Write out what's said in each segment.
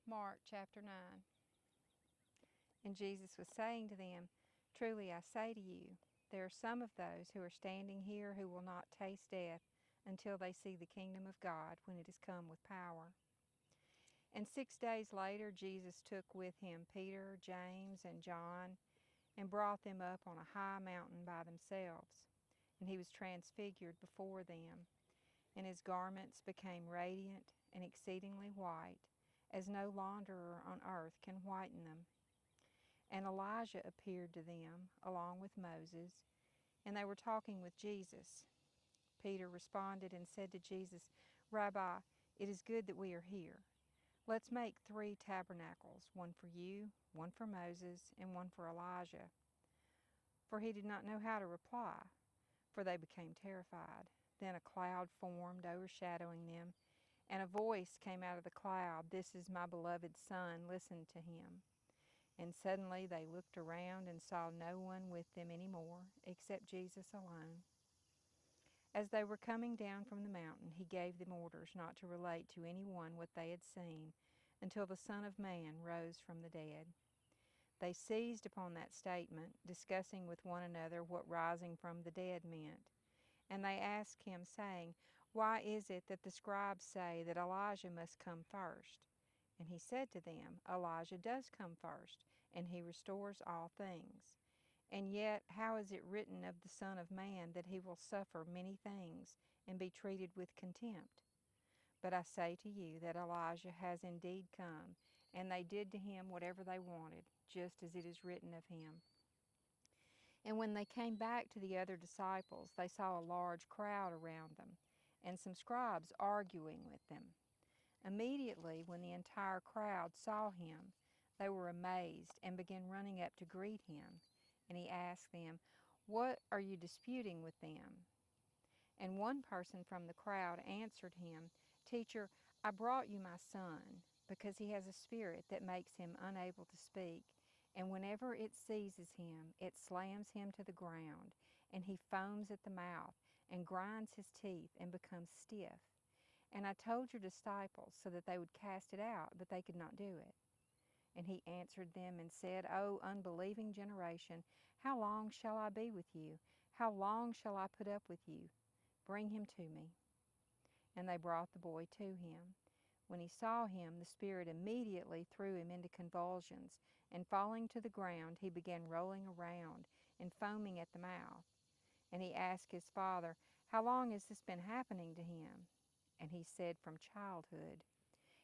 Mark chapter 9. And Jesus was saying to them, Truly I say to you, there are some of those who are standing here who will not taste death until they see the kingdom of God when it has come with power. And 6 days later Jesus took with him Peter, James, and John, and brought them up on a high mountain by themselves. And he was transfigured before them, and his garments became radiant and exceedingly white, as no launderer on earth can whiten them. And Elijah appeared to them, along with Moses, and they were talking with Jesus. Peter responded and said to Jesus, Rabbi, it is good that we are here. Let's make 3 tabernacles, one for you, one for Moses, and one for Elijah. For he did not know how to reply, for they became terrified. Then a cloud formed, overshadowing them, and a voice came out of the cloud, This is my beloved Son, listen to him. And suddenly they looked around and saw no one with them any more, except Jesus alone. As they were coming down from the mountain, he gave them orders not to relate to anyone what they had seen until the Son of Man rose from the dead. They seized upon that statement, discussing with one another what rising from the dead meant. And they asked him, saying, Why is it that the scribes say that Elijah must come first? And he said to them, Elijah does come first, and he restores all things. And yet, how is it written of the Son of Man that he will suffer many things and be treated with contempt? But I say to you that Elijah has indeed come, and they did to him whatever they wanted, just as it is written of him. And when they came back to the other disciples, they saw a large crowd around them, and some scribes arguing with them. Immediately, when the entire crowd saw him, they were amazed and began running up to greet him. And he asked them, What are you disputing with them? And one person from the crowd answered him, Teacher, I brought you my son, because he has a spirit that makes him unable to speak. And whenever it seizes him, it slams him to the ground, and he foams at the mouth, and grinds his teeth, and becomes stiff. And I told your disciples so that they would cast it out, but they could not do it. And he answered them and said, O unbelieving generation, how long shall I be with you? How long shall I put up with you? Bring him to me. And they brought the boy to him. When he saw him, the spirit immediately threw him into convulsions, and falling to the ground, he began rolling around and foaming at the mouth. And he asked his father, How long has this been happening to him? And he said, From childhood.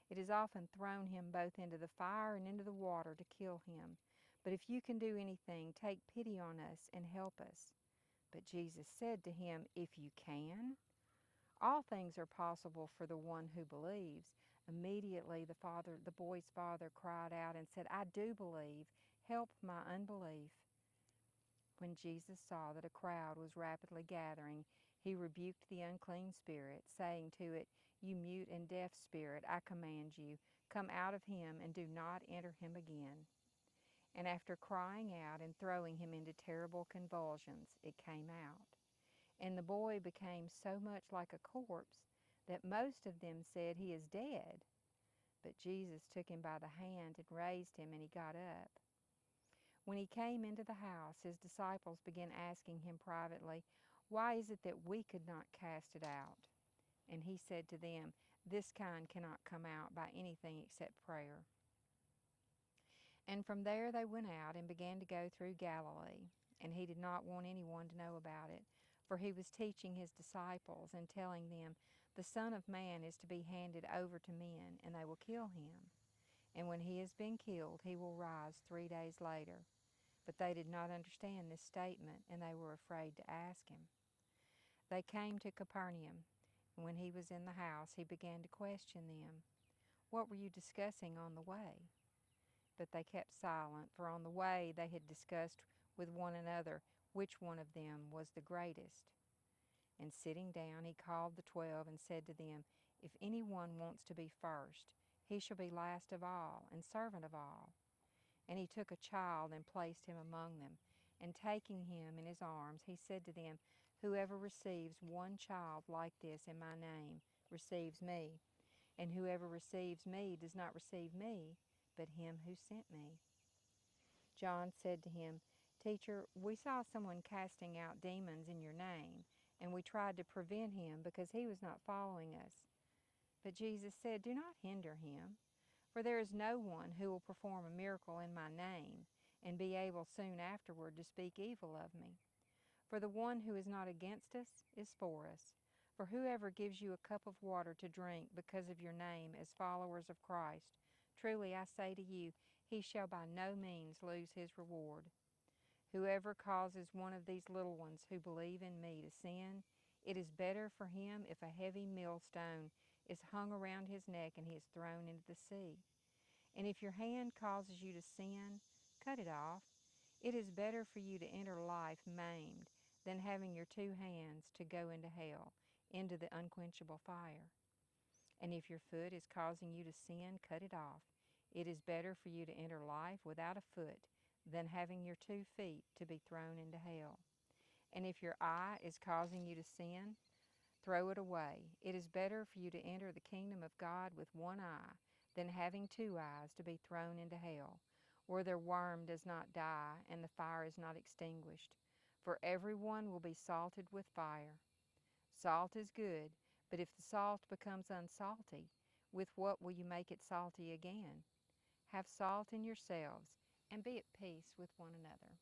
It has often thrown him both into the fire and into the water to kill him. But if you can do anything, take pity on us and help us. But Jesus said to him, If you can? All things are possible for the one who believes. Immediately the boy's father cried out and said, I do believe. Help my unbelief. When Jesus saw that a crowd was rapidly gathering, he rebuked the unclean spirit, saying to it, You mute and deaf spirit, I command you, come out of him and do not enter him again. And after crying out and throwing him into terrible convulsions, it came out. And the boy became so much like a corpse that most of them said, He is dead. But Jesus took him by the hand and raised him, and he got up. When he came into the house, his disciples began asking him privately, Why is it that we could not cast it out? And he said to them, This kind cannot come out by anything except prayer. And from there they went out and began to go through Galilee. And he did not want anyone to know about it, for he was teaching his disciples and telling them, The Son of Man is to be handed over to men, and they will kill him. And when he has been killed, he will rise 3 days later. But they did not understand this statement, and they were afraid to ask him. They came to Capernaum, and when he was in the house, he began to question them. What were you discussing on the way? But they kept silent, for on the way they had discussed with one another which one of them was the greatest. And sitting down, he called the 12 and said to them, If anyone wants to be first, he shall be last of all and servant of all. And he took a child and placed him among them. And taking him in his arms, he said to them, Whoever receives one child like this in my name receives me. and whoever receives me does not receive me, but him who sent me." John said to him, "Teacher, we saw someone casting out demons in your name, and we tried to prevent him because he was not following us." But Jesus said, "Do not hinder him, for there is no one who will perform a miracle in my name and be able soon afterward to speak evil of me. For the one who is not against us is for us. For whoever gives you a cup of water to drink because of your name as followers of Christ, truly I say to you, he shall by no means lose his reward. Whoever causes one of these little ones who believe in me to sin, it is better for him if a heavy millstone is hung around his neck and he is thrown into the sea. And if your hand causes you to sin, cut it off. It is better for you to enter life maimed than having your two hands to go into hell, into the unquenchable fire. And if your foot is causing you to sin, cut it off. It is better for you to enter life without a foot than having your 2 feet to be thrown into hell. And if your eye is causing you to sin, throw it away. It is better for you to enter the kingdom of God with one eye than having 2 eyes to be thrown into hell, where their worm does not die and the fire is not extinguished. For everyone will be salted with fire. Salt is good, but if the salt becomes unsalty, with what will you make it salty again? Have salt in yourselves, and be at peace with one another."